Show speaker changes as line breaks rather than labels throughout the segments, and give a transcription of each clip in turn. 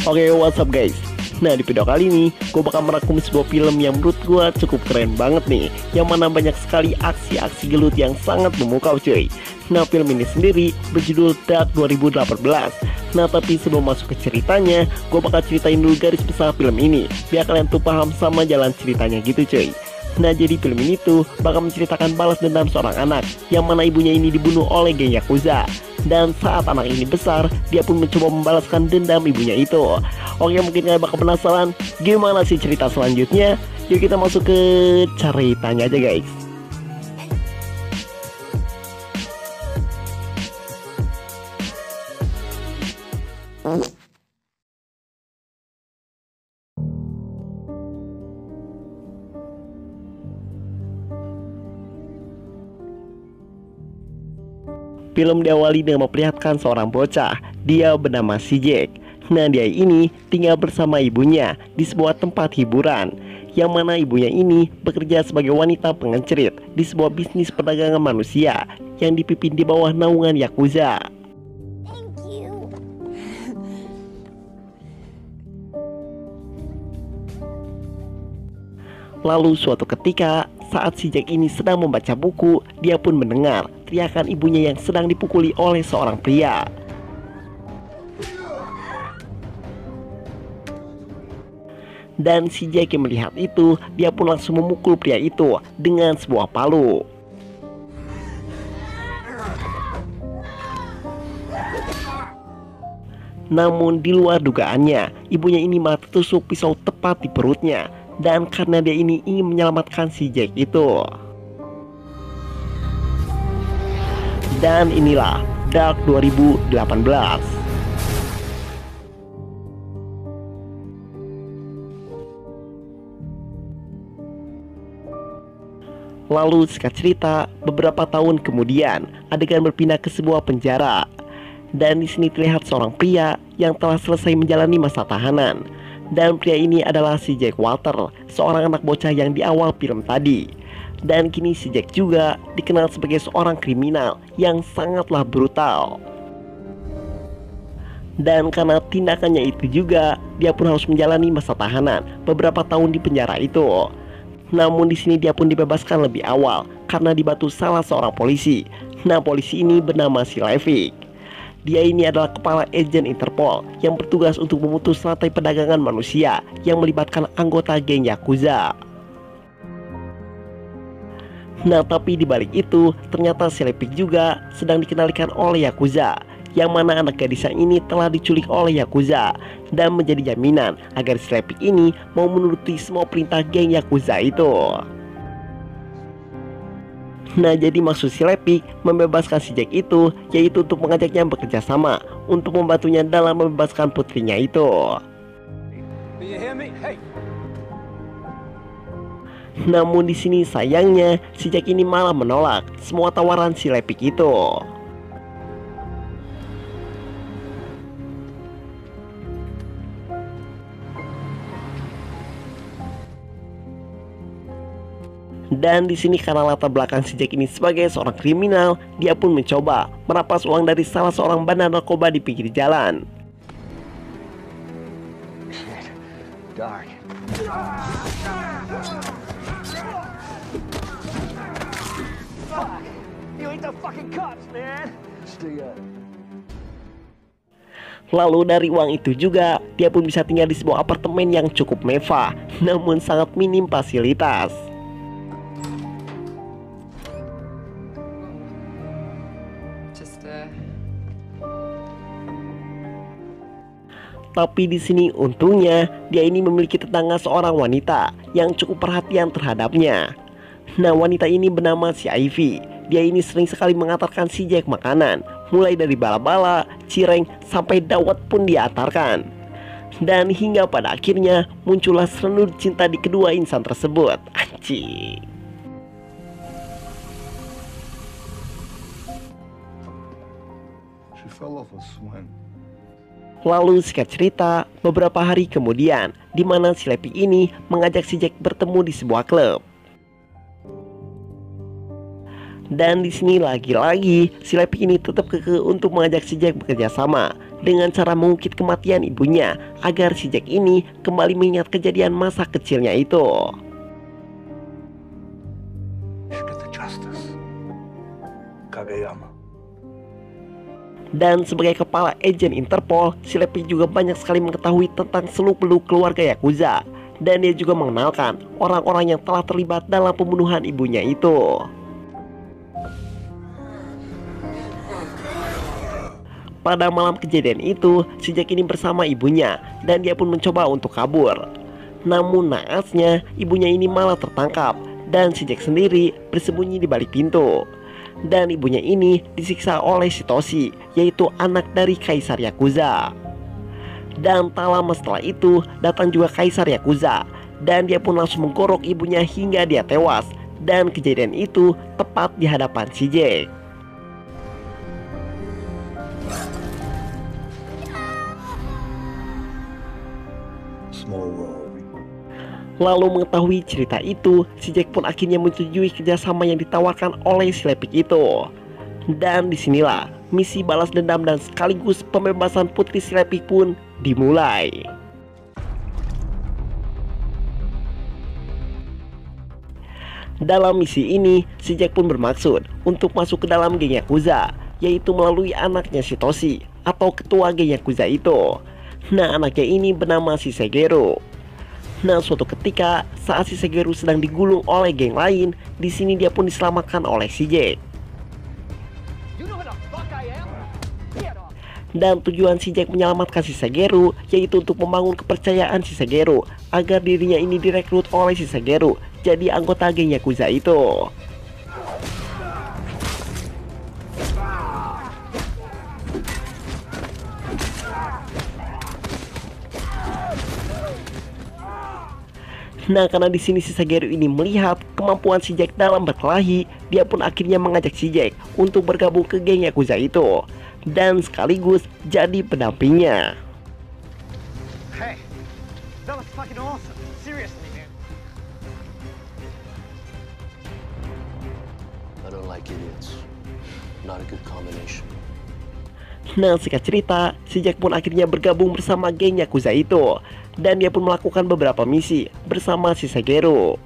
Oke, what's up guys? Nah, di video kali ini gue bakal merangkum sebuah film yang menurut gue cukup keren banget nih, yang mana banyak sekali aksi-aksi gelut yang sangat memukau cuy. Nah, film ini sendiri berjudul Dark 2018. Nah, tapi sebelum masuk ke ceritanya, gue bakal ceritain dulu garis besar film ini, biar kalian tuh paham sama jalan ceritanya gitu cuy. Nah, jadi film ini tuh bakal menceritakan balas dendam seorang anak yang mana ibunya ini dibunuh oleh geng Yakuza. Dan saat anak ini besar, dia pun mencoba membalaskan dendam ibunya itu. Oke, mungkin kalian bakal penasaran gimana sih cerita selanjutnya. Yuk kita masuk ke ceritanya aja guys. Film diawali dengan memperlihatkan seorang bocah, dia bernama si Jack. Nah, dia ini tinggal bersama ibunya di sebuah tempat hiburan, yang mana ibunya ini bekerja sebagai wanita pengencerit di sebuah bisnis perdagangan manusia yang dipimpin di bawah naungan Yakuza. Lalu suatu ketika, saat si Jack ini sedang membaca buku, dia pun mendengar teriakan ibunya yang sedang dipukuli oleh seorang pria. Dan si Jack yang melihat itu, dia pun langsung memukul pria itu dengan sebuah palu. Namun di luar dugaannya, ibunya ini malah tertusuk pisau tepat di perutnya. Dan karena dia ini ingin menyelamatkan si Jack itu. Dan inilah Dark 2018. Lalu singkat cerita, beberapa tahun kemudian, adegan berpindah ke sebuah penjara. Dan di sini terlihat seorang pria yang telah selesai menjalani masa tahanan. Dan pria ini adalah si Jack Walter, seorang anak bocah yang di awal film tadi. Dan kini si Jack juga dikenal sebagai seorang kriminal yang sangatlah brutal. Dan karena tindakannya itu juga, dia pun harus menjalani masa tahanan beberapa tahun di penjara itu. Namun di sini dia pun dibebaskan lebih awal karena dibantu salah seorang polisi. Nah, polisi ini bernama si Levick. Dia ini adalah kepala agen Interpol yang bertugas untuk memutus rantai perdagangan manusia yang melibatkan anggota geng Yakuza. Nah, tapi di balik itu, ternyata si Levick juga sedang dikendalikan oleh Yakuza, yang mana anak gadisnya ini telah diculik oleh Yakuza dan menjadi jaminan agar si Levick ini mau menuruti semua perintah geng Yakuza itu. Nah, jadi maksud si Levick membebaskan si Jack itu yaitu untuk mengajaknya bekerja sama untuk membantunya dalam membebaskan putrinya itu. Namun di sini sayangnya si Jack ini malah menolak semua tawaran si Levick itu. Dan di sini karena latar belakang si Jack ini sebagai seorang kriminal, dia pun mencoba merampas uang dari salah seorang bandar narkoba di pinggir jalan. Lalu dari uang itu juga, dia pun bisa tinggal di sebuah apartemen yang cukup mewah, namun sangat minim fasilitas. Tapi di sini untungnya dia ini memiliki tetangga seorang wanita yang cukup perhatian terhadapnya. Nah, wanita ini bernama si Ivy. Dia ini sering sekali mengantarkan si Jack makanan, mulai dari bala-bala, cireng, sampai dawet pun diantarkan. Dan hingga pada akhirnya muncullah senur cinta di kedua insan tersebut. Anjing.
She fell off a swing.
Lalu singkat cerita, beberapa hari kemudian, di mana si Lepi ini mengajak si Jack bertemu di sebuah klub. Dan di sini lagi-lagi si Lepi ini tetap kekeh untuk mengajak si Jack bekerja sama dengan cara mengukir kematian ibunya agar si Jack ini kembali mengingat kejadian masa kecilnya itu. Dan sebagai kepala agen Interpol, si Lepi juga banyak sekali mengetahui tentang seluk-beluk keluarga Yakuza. Dan dia juga mengenalkan orang-orang yang telah terlibat dalam pembunuhan ibunya itu. Pada malam kejadian itu, si Jack ini bersama ibunya dan dia pun mencoba untuk kabur. Namun naasnya, ibunya ini malah tertangkap dan si Jack sendiri bersembunyi di balik pintu. Dan ibunya ini disiksa oleh Shitoshi, yaitu anak dari Kaisar Yakuza. Dan tak lama setelah itu datang juga Kaisar Yakuza, dan dia pun langsung menggorok ibunya hingga dia tewas. Dan kejadian itu tepat di hadapan si Jack. Lalu mengetahui cerita itu, si Jack pun akhirnya menyetujui kerjasama yang ditawarkan oleh si Lepik itu. Dan disinilah misi balas dendam dan sekaligus pembebasan putri si Lepik pun dimulai. Dalam misi ini, si Jack pun bermaksud untuk masuk ke dalam geng Yakuza, yaitu melalui anaknya Shitoshi atau ketua geng Yakuza itu. Nah, anaknya ini bernama Shisegeru. Nah, suatu ketika saat Shisegeru sedang digulung oleh geng lain, di sini dia pun diselamatkan oleh si Jack. Dan tujuan si Jack menyelamatkan Shisegeru yaitu untuk membangun kepercayaan Shisegeru agar dirinya ini direkrut oleh Shisegeru jadi anggota geng Yakuza itu. Nah, karena di sini Shisegeru ini melihat kemampuan si Jack dalam berkelahi, dia pun akhirnya mengajak si Jack untuk bergabung ke geng Yakuza itu dan sekaligus jadi pendampingnya.
Hey, that was fucking awesome. Seriously, man.
I don't like idiots. Not a good combination.
Nah, singkat cerita, si Jack pun akhirnya bergabung bersama geng Yakuza itu dan dia pun melakukan beberapa misi bersama Shisegeru.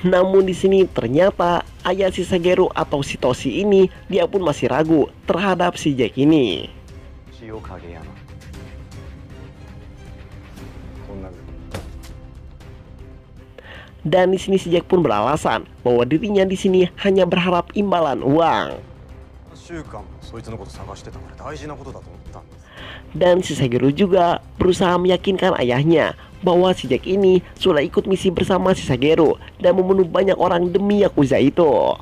Namun di sini ternyata ayah Shisegeru atau Shitoshi ini dia pun masih ragu terhadap si Jack ini. Dan di sini si Jack pun beralasan bahwa dirinya di sini hanya berharap imbalan uang. Dan Shisegeru juga berusaha meyakinkan ayahnya bahwa si Jack ini sudah ikut misi bersama Shisegeru dan membunuh banyak orang demi Yakuza itu.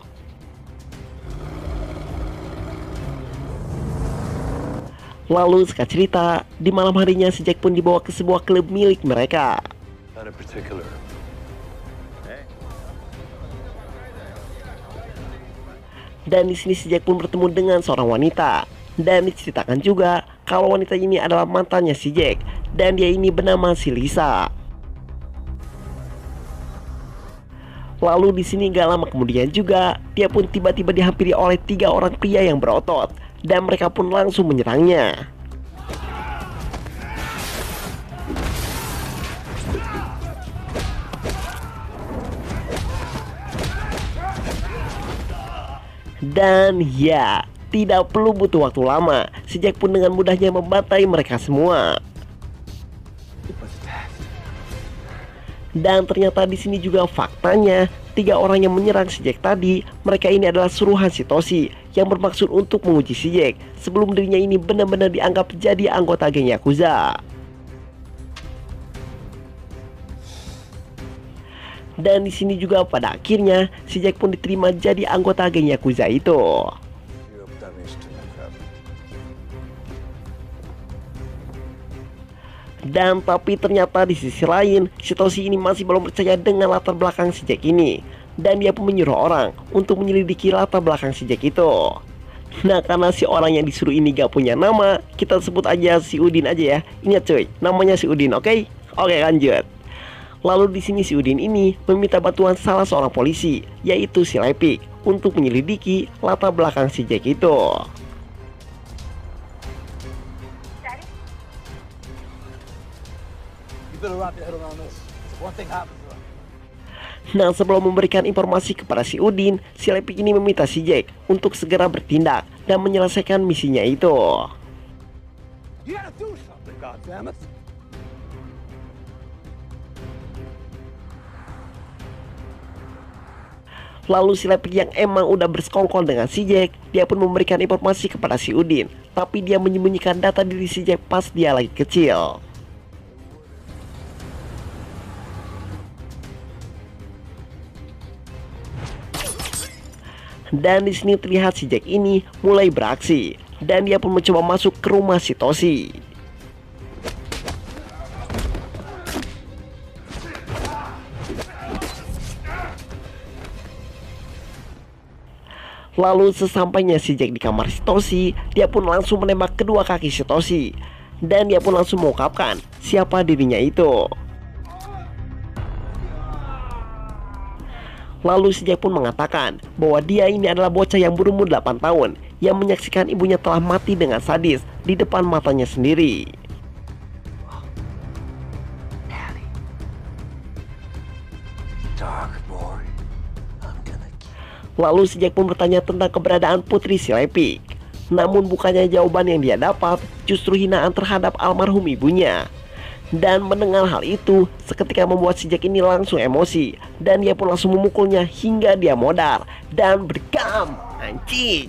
Lalu singkat cerita, di malam harinya si Jack pun dibawa ke sebuah klub milik mereka. Dan di sini si Jack pun bertemu dengan seorang wanita. Dan diceritakan juga kalau wanita ini adalah mantannya si Jack dan dia ini bernama si Lisa. Lalu di sini gak lama kemudian juga dia pun tiba-tiba dihampiri oleh 3 orang pria yang berotot dan mereka pun langsung menyerangnya. Dan ya, tidak perlu butuh waktu lama, si Jack pun dengan mudahnya membantai mereka semua. Dan ternyata di sini juga faktanya 3 orang yang menyerang si Jack tadi, mereka ini adalah suruhan Shitoshi yang bermaksud untuk menguji si Jack sebelum dirinya ini benar-benar dianggap jadi anggota geng Yakuza. Dan di sini juga pada akhirnya si Jack pun diterima jadi anggota geng Yakuza itu. Dan tapi ternyata di sisi lain, Satoshi ini masih belum percaya dengan latar belakang si Jack ini. Dan dia pun menyuruh orang untuk menyelidiki latar belakang si Jack itu. Nah, karena si orang yang disuruh ini gak punya nama, kita sebut aja si Udin aja ya. Ingat cuy, namanya si Udin, oke? Oke, lanjut. Lalu di sini si Udin ini meminta bantuan salah seorang polisi, yaitu si Lepik, untuk menyelidiki latar belakang si Jack itu. Nah, sebelum memberikan informasi kepada si Udin, si Lepik ini meminta si Jack untuk segera bertindak dan menyelesaikan misinya itu. Lalu si Lepik yang emang udah bersekongkol dengan si Jack, dia pun memberikan informasi kepada si Udin, tapi dia menyembunyikan data diri si Jack pas dia lagi kecil. Dan di sini terlihat si Jack ini mulai beraksi, dan dia pun mencoba masuk ke rumah si Toshi. Lalu sesampainya si Jack di kamar si Toshi, dia pun langsung menembak kedua kaki si Toshi, dan dia pun langsung mengungkapkan siapa dirinya itu. Lalu si Jack pun mengatakan bahwa dia ini adalah bocah yang berumur 8 tahun yang menyaksikan ibunya telah mati dengan sadis di depan matanya sendiri. Lalu si Jack pun bertanya tentang keberadaan putri si Lepik. Namun bukannya jawaban yang dia dapat, justru hinaan terhadap almarhum ibunya. Dan mendengar hal itu, seketika membuat si Jack ini langsung emosi, dan dia pun langsung memukulnya hingga dia modar dan bergam. Anjing.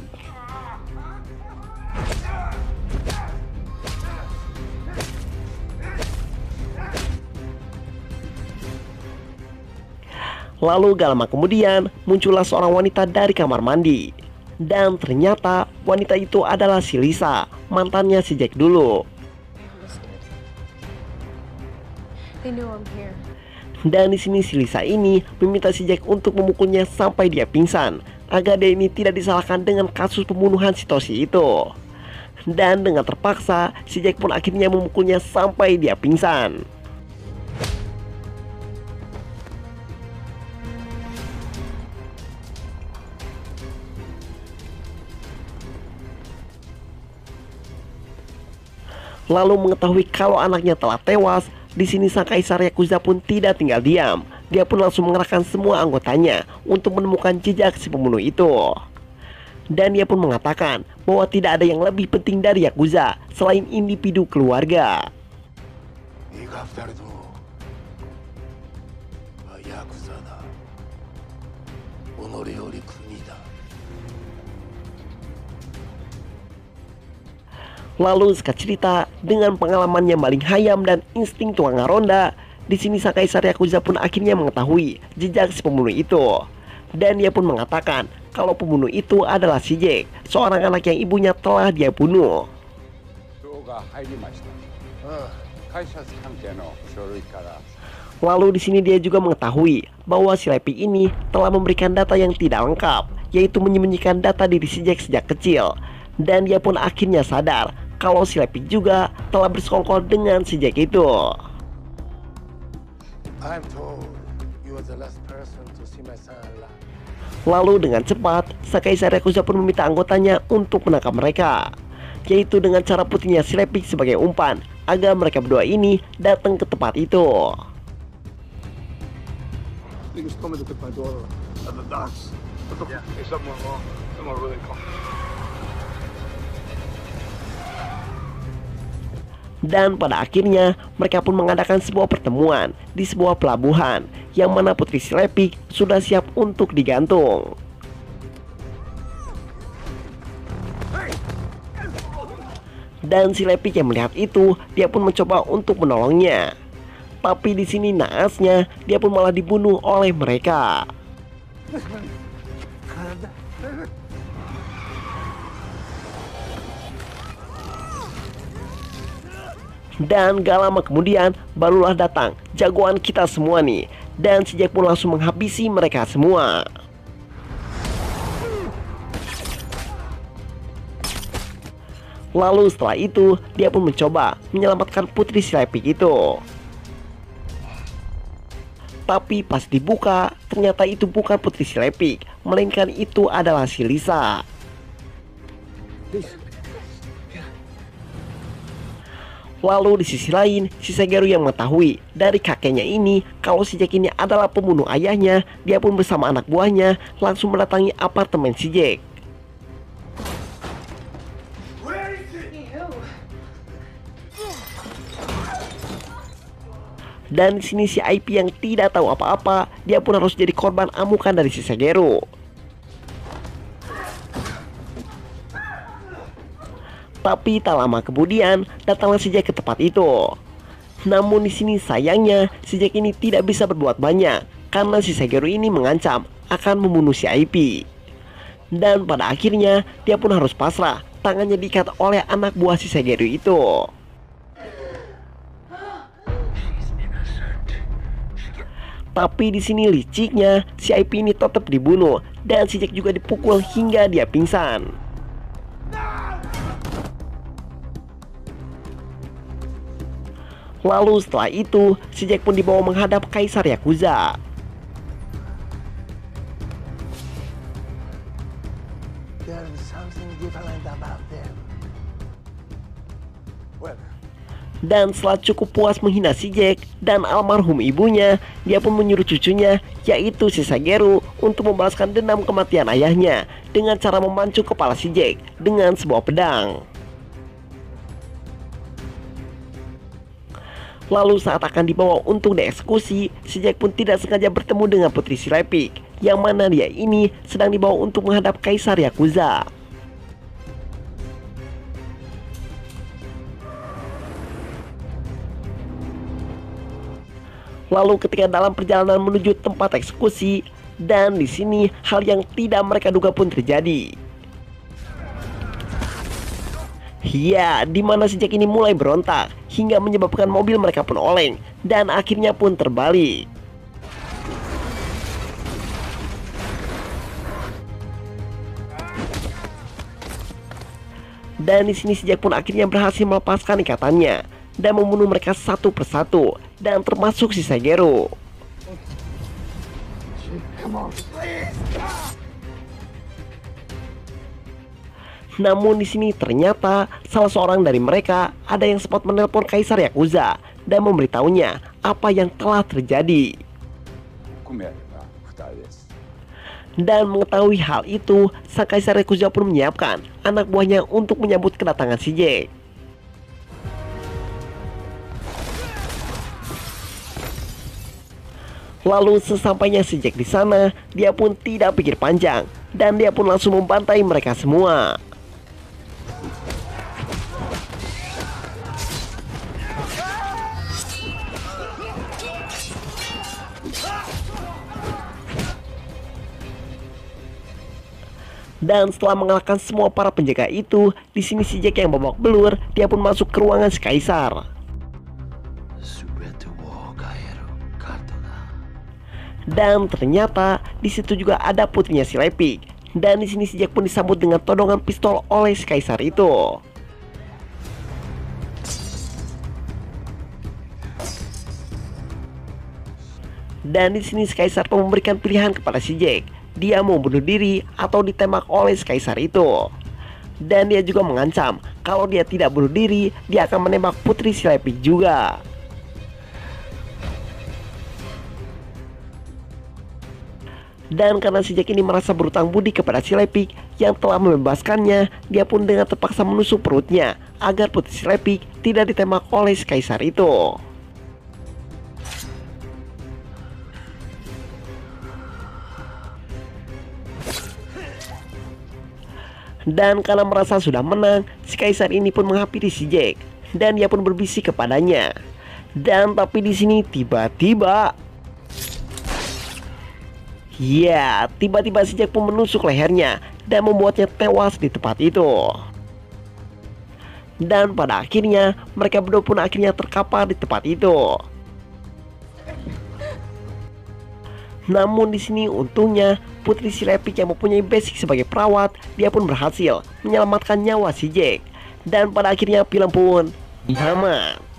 Lalu gak lama kemudian, muncullah seorang wanita dari kamar mandi. Dan ternyata wanita itu adalah si Lisa, mantannya si Jack dulu. Dan di sini si Lisa ini meminta si Jack untuk memukulnya sampai dia pingsan, agar dia ini tidak disalahkan dengan kasus pembunuhan si Toshi itu. Dan dengan terpaksa, si Jack pun akhirnya memukulnya sampai dia pingsan. Lalu mengetahui kalau anaknya telah tewas, di sini sang kaisar Yakuza pun tidak tinggal diam. Dia pun langsung mengerahkan semua anggotanya untuk menemukan jejak si pembunuh itu. Dan dia pun mengatakan bahwa tidak ada yang lebih penting dari Yakuza selain individu keluarga. Lalu singkat cerita, dengan pengalamannya maling hayam dan insting tukang ronda, di sini sang kaisar Yakuza pun akhirnya mengetahui jejak si pembunuh itu. Dan dia pun mengatakan kalau pembunuh itu adalah si Jack, seorang anak yang ibunya telah dia bunuh. Lalu di sini dia juga mengetahui bahwa si Lepik ini telah memberikan data yang tidak lengkap, yaitu menyembunyikan data diri si Jack sejak kecil. Dan dia pun akhirnya sadar kalau si Lepik juga telah bersekongkol dengan si Jack itu. Lalu dengan cepat, sang kaisar Yakuza pun meminta anggotanya untuk menangkap mereka, yaitu dengan cara putrinya si Lepik sebagai umpan agar mereka berdua ini datang ke tempat itu. Dan pada akhirnya mereka pun mengadakan sebuah pertemuan di sebuah pelabuhan, yang mana putri si Lepik sudah siap untuk digantung. Dan si Lepik yang melihat itu, dia pun mencoba untuk menolongnya. Tapi di sini naasnya, dia pun malah dibunuh oleh mereka. Dan gak lama kemudian barulah datang jagoan kita semua nih. Dan si Jack pun langsung menghabisi mereka semua. Lalu setelah itu dia pun mencoba menyelamatkan putri si lepik itu. Tapi pas dibuka ternyata itu bukan putri si lepik, melainkan itu adalah si Lisa. Lalu di sisi lain si Shigeru yang mengetahui dari kakeknya ini kalau si Jack ini adalah pembunuh ayahnya, dia pun bersama anak buahnya langsung mendatangi apartemen si Jack. Dan di sini si IP yang tidak tahu apa-apa, dia pun harus jadi korban amukan dari si Shigeru. Tapi tak lama kemudian datanglah si Jack ke tempat itu. Namun di sini sayangnya si Jack ini tidak bisa berbuat banyak karena si Shigeru ini mengancam akan membunuh si IP. Dan pada akhirnya dia pun harus pasrah, tangannya diikat oleh anak buah si Shigeru itu. Tapi di sini liciknya si IP ini tetap dibunuh dan si Jack juga dipukul hingga dia pingsan. Lalu setelah itu si Jack pun dibawa menghadap Kaisar Yakuza. Dan setelah cukup puas menghina si Jack dan almarhum ibunya, dia pun menyuruh cucunya, yaitu si Shigeru, untuk membalaskan dendam kematian ayahnya dengan cara memancung kepala si Jack dengan sebuah pedang. Lalu saat akan dibawa untuk dieksekusi, si Jack pun tidak sengaja bertemu dengan putri si lepik, yang mana dia ini sedang dibawa untuk menghadap Kaisar Yakuza. Lalu ketika dalam perjalanan menuju tempat eksekusi, dan di sini hal yang tidak mereka duga pun terjadi. Ya, di mana si Jack ini mulai berontak hingga menyebabkan mobil mereka pun oleng dan akhirnya pun terbalik. Dan di sini si Jack pun akhirnya berhasil melepaskan ikatannya dan membunuh mereka satu persatu, dan termasuk si Shigeru. Namun di sini ternyata salah seorang dari mereka ada yang sempat menelpon Kaisar Yakuza dan memberitahunya apa yang telah terjadi. Dan mengetahui hal itu, sang Kaisar Yakuza pun menyiapkan anak buahnya untuk menyambut kedatangan si Jack. Lalu sesampainya si Jack di sana, dia pun tidak pikir panjang dan dia pun langsung membantai mereka semua. Dan setelah mengalahkan semua para penjaga itu, di sini si Jack yang babak belur, dia pun masuk ke ruangan si Kaisar. Dan ternyata di situ juga ada putrinya si lepik. Dan di sini si Jack pun disambut dengan todongan pistol oleh si Kaisar itu. Dan di sini si Kaisar pun memberikan pilihan kepada si Jack. Dia mau bunuh diri atau ditembak oleh si Kaisar itu. Dan dia juga mengancam kalau dia tidak bunuh diri, dia akan menembak putri si lepik juga. Dan karena si Jack ini merasa berutang budi kepada si lepik yang telah membebaskannya, dia pun dengan terpaksa menusuk perutnya agar putri si lepik tidak ditembak oleh si Kaisar itu. Dan karena merasa sudah menang, si Kaisar ini pun menghampiri si Jack dan dia pun berbisik kepadanya. Dan tapi di sini tiba-tiba, ya, tiba-tiba si Jack pun menusuk lehernya dan membuatnya tewas di tempat itu. Dan pada akhirnya mereka berdua pun akhirnya terkapar di tempat itu. Namun di sini untungnya putri si Lepik yang mempunyai basic sebagai perawat, dia pun berhasil menyelamatkan nyawa si Jack. Dan pada akhirnya film pun tamat.